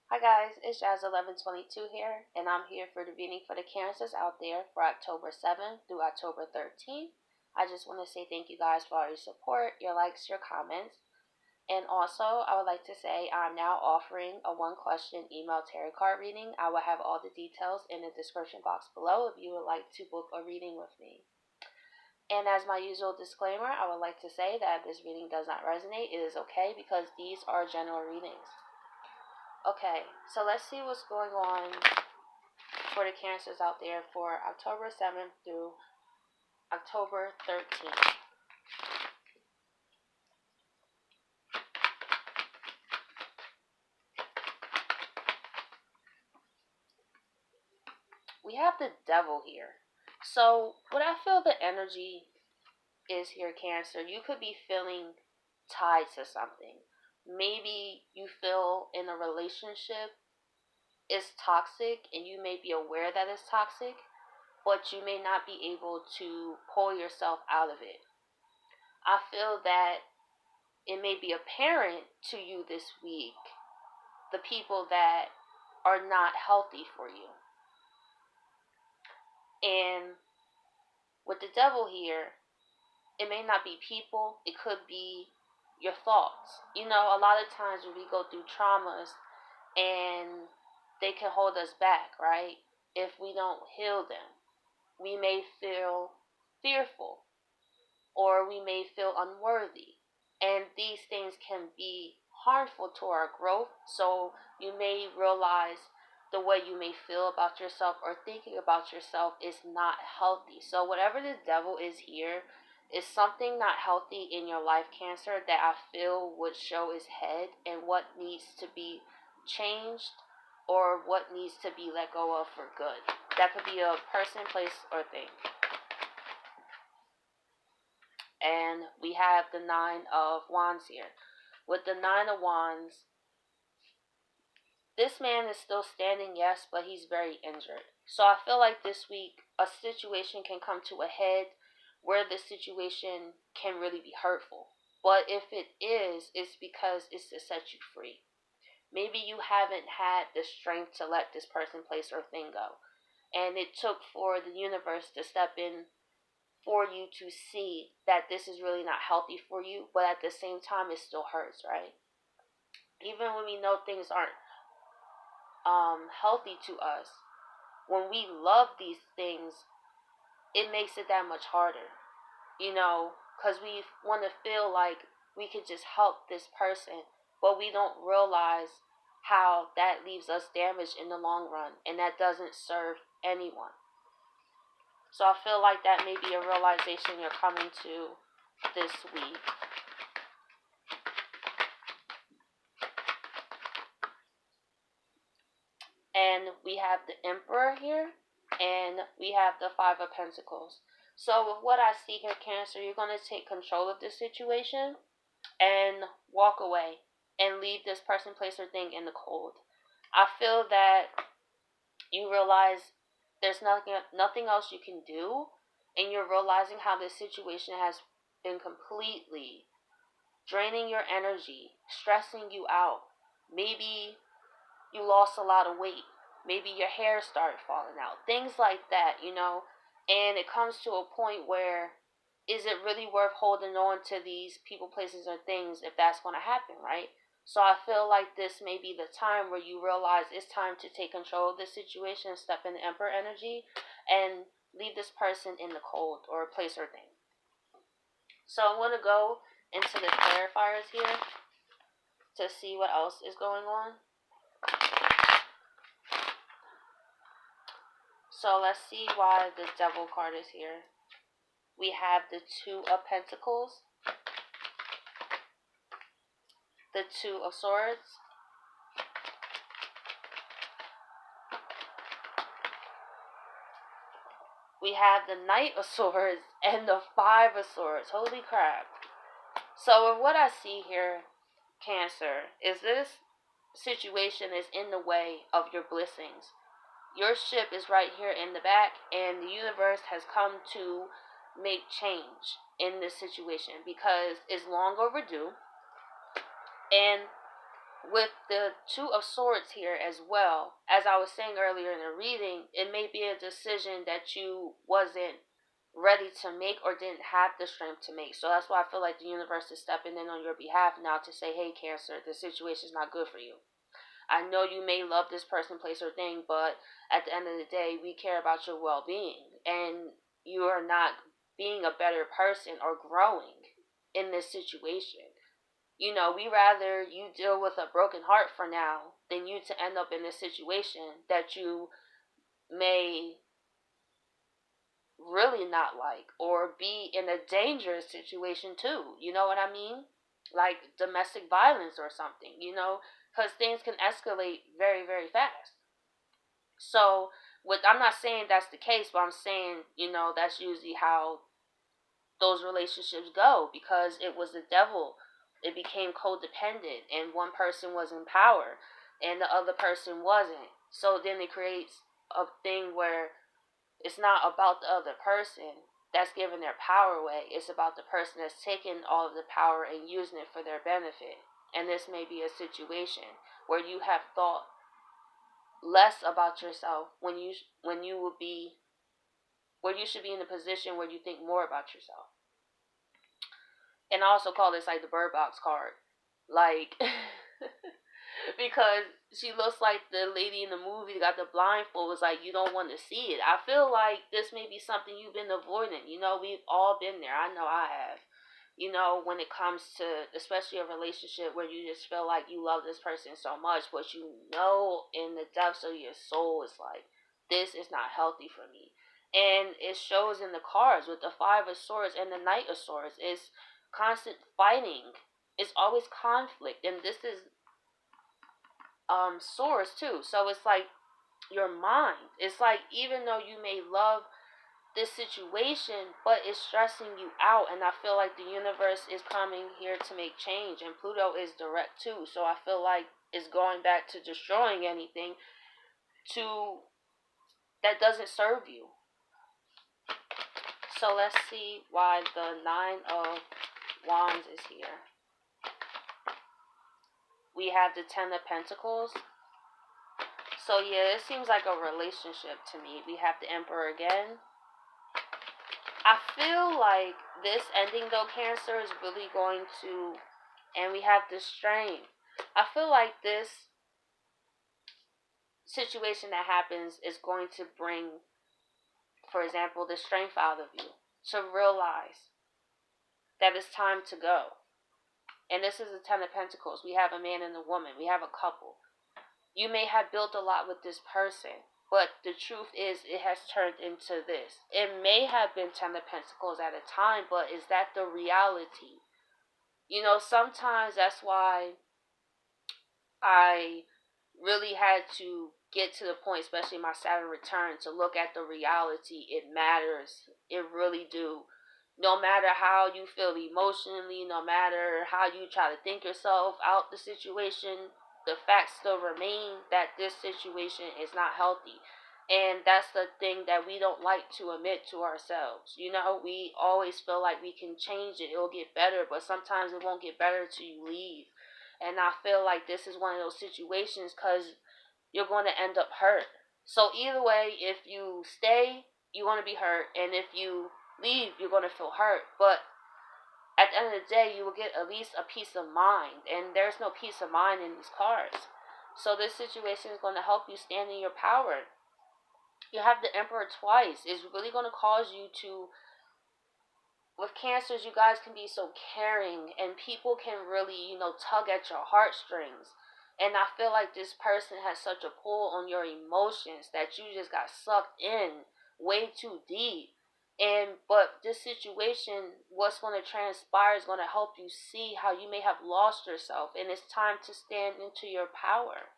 Hi guys, it's Jazz1122 here, and I'm here for the reading for the Cancers out there for October 7th through October 13th. I just want to say thank you guys for all your support, your likes, your comments, and also I would like to say I'm now offering a one-question email tarot card reading. I will have all the details in the description box below if you would like to book a reading with me. And as my usual disclaimer, I would like to say that if this reading does not resonate, it is okay because these are general readings. Okay, so let's see what's going on for the Cancers out there for October 7th through October 13th. We have the Devil here. So, what I feel the energy is here, Cancer, you could be feeling tied to something. Maybe you feel in a relationship is toxic and you may be aware that it's toxic, but you may not be able to pull yourself out of it. I feel that it may be apparent to you this week the people that are not healthy for you. And with the Devil here, it may not be people, it could be your thoughts. You know, a lot of times when we go through traumas and they can hold us back, right? If we don't heal them, we may feel fearful or we may feel unworthy. And these things can be harmful to our growth. So you may realize the way you may feel about yourself or thinking about yourself is not healthy. So whatever the Devil is here is something not healthy in your life, Cancer, that I feel would show its head and what needs to be changed or what needs to be let go of for good. That could be a person, place, or thing. And we have the Nine of Wands here. With the Nine of Wands, this man is still standing, yes, but he's very injured. So I feel like this week a situation can come to a head where the situation can really be hurtful. But if it is, it's because it's to set you free. Maybe you haven't had the strength to let this person, place, or thing go. And it took for the universe to step in for you to see that this is really not healthy for you, but at the same time, it still hurts, right? Even when we know things aren't healthy to us, when we love these things, it makes it that much harder, you know, because we want to feel like we could just help this person, but we don't realize how that leaves us damaged in the long run, and that doesn't serve anyone. So I feel like that may be a realization you're coming to this week. And we have the Emperor here, and we have the Five of Pentacles. So with what I see here, Cancer, you're going to take control of this situation and walk away and leave this person, place, or thing in the cold. I feel that you realize there's nothing else you can do, and you're realizing how this situation has been completely draining your energy, stressing you out. Maybe you lost a lot of weight. Maybe your hair started falling out. Things like that, you know. And it comes to a point where is it really worth holding on to these people, places, or things if that's going to happen, right? So I feel like this may be the time where you realize it's time to take control of this situation, step in the Emperor energy, and leave this person in the cold or place or thing. So I'm going to go into the clarifiers here to see what else is going on. So let's see why the Devil card is here. We have the Two of Pentacles, the Two of Swords, we have the Knight of Swords, and the Five of Swords. Holy crap. So what I see here, Cancer, is this situation is in the way of your blessings. Your ship is right here in the back, and the universe has come to make change in this situation because it's long overdue. And with the Two of Swords here as well, as I was saying earlier in the reading, it may be a decision that you wasn't ready to make or didn't have the strength to make. So that's why I feel like the universe is stepping in on your behalf now to say, hey, Cancer, the situation is not good for you. I know you may love this person, place, or thing, but at the end of the day, we care about your well being. And you are not being a better person or growing in this situation. You know, we rather you deal with a broken heart for now than you to end up in a situation that you may really not like or be in a dangerous situation too. You know what I mean? Like domestic violence or something, you know, because things can escalate very, very fast. So, with I'm not saying that's the case, but I'm saying, you know, that's usually how those relationships go because it was the devil. It became codependent, and one person was in power, and the other person wasn't. So then it creates a thing where it's not about the other person that's giving their power away. It's about the person that's taking all of the power and using it for their benefit. And this may be a situation where you have thought less about yourself when you will be where you should be in a position where you think more about yourself. And I also call this like the bird box card. Like because she looks like the lady in the movie that got the blindfold. Was like, you don't want to see it. I feel like this may be something you've been avoiding. You know, we've all been there. I know I have. You know, when it comes to especially a relationship where you just feel like you love this person so much, but you know in the depths of your soul it's like, this is not healthy for me. And it shows in the cards with the Five of Swords and the Knight of Swords. It's constant fighting. It's always conflict. And this is swords too. So it's like your mind. It's like even though you may love this situation, but it's stressing you out, and I feel like the universe is coming here to make change, and Pluto is direct too. So I feel like it's going back to destroying anything to that doesn't serve you. So let's see why the Nine of Wands is here. We have the Ten of Pentacles. So yeah, it seems like a relationship to me. We have the Emperor again. I feel like this ending though, Cancer, is really going to, and we have the Strength. I feel like this situation that happens is going to bring, for example, the strength out of you to realize that it's time to go. And this is the Ten of Pentacles. We have a man and a woman. We have a couple. You may have built a lot with this person, but the truth is it has turned into this. It may have been Ten of Pentacles at a time, but is that the reality? You know, sometimes that's why I really had to get to the point, especially my Saturn return, to look at the reality. It matters. It really do. No matter how you feel emotionally, no matter how you try to think yourself out the situation, the facts still remain that this situation is not healthy. And that's the thing that we don't like to admit to ourselves. You know, we always feel like we can change it. It'll get better, but sometimes it won't get better till you leave. And I feel like this is one of those situations because you're going to end up hurt. So either way, if you stay, you're going to be hurt. And if you leave, you're going to feel hurt. But at the end of the day, you will get at least a peace of mind. And there's no peace of mind in these cards. So this situation is going to help you stand in your power. You have the Emperor twice. It's really going to cause you to, with Cancers, you guys can be so caring and people can really, you know, tug at your heartstrings. And I feel like this person has such a pull on your emotions that you just got sucked in way too deep. And but this situation, what's going to transpire is going to help you see how you may have lost yourself, and it's time to stand into your power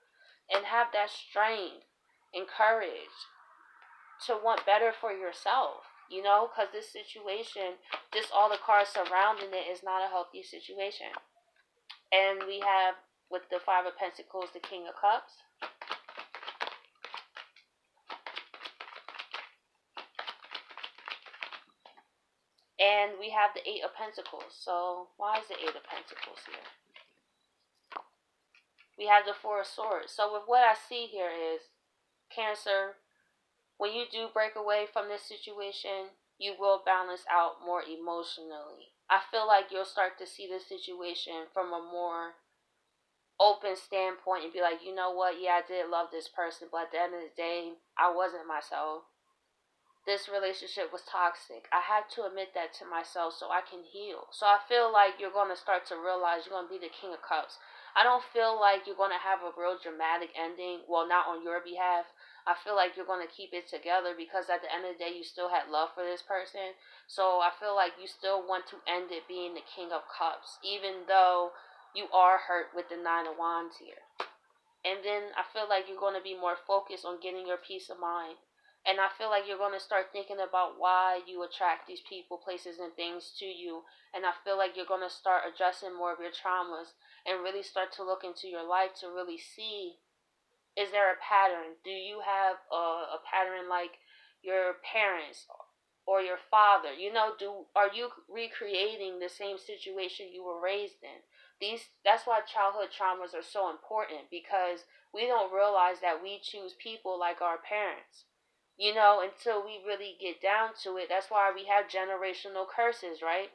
and have that strength and courage to want better for yourself, you know, because this situation, just all the cards surrounding it, is not a healthy situation. And we have, with the Five of Pentacles, the King of Cups. And we have the Eight of Pentacles. So why is the Eight of Pentacles here? we have the Four of Swords. So with what I see here is, Cancer, when you do break away from this situation, you will balance out more emotionally. I feel like you'll start to see this situation from a more open standpoint and be like, you know what, yeah, I did love this person, but at the end of the day, I wasn't myself. This relationship was toxic. I had to admit that to myself so I can heal. So I feel like you're going to start to realize you're going to be the King of Cups. I don't feel like you're going to have a real dramatic ending. Well, not on your behalf. I feel like you're going to keep it together because at the end of the day, you still had love for this person. So I feel like you still want to end it being the King of Cups, even though you are hurt with the Nine of Wands here. And then I feel like you're going to be more focused on getting your peace of mind. And I feel like you're going to start thinking about why you attract these people, places, and things to you. And I feel like you're going to start addressing more of your traumas and really start to look into your life to really see, is there a pattern? Do you have a pattern like your parents or your father? You know, are you recreating the same situation you were raised in? That's why childhood traumas are so important, because we don't realize that we choose people like our parents. You know, until we really get down to it. That's why we have generational curses, right?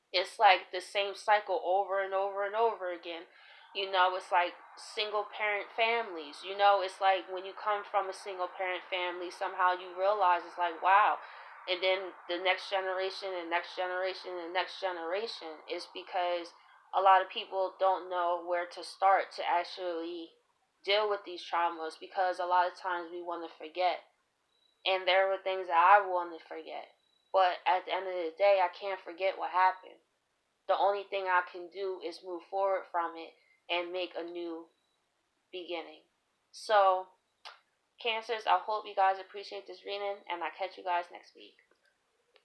It's like the same cycle over and over and over again. You know, it's like single parent families. You know, it's like when you come from a single parent family, somehow you realize it's like, wow. And then the next generation and next generation and next generation is because a lot of people don't know where to start to actually deal with these traumas, because a lot of times we want to forget. And there were things that I want to forget. But at the end of the day, I can't forget what happened. The only thing I can do is move forward from it and make a new beginning. So, Cancers, I hope you guys appreciate this reading, and I'll catch you guys next week.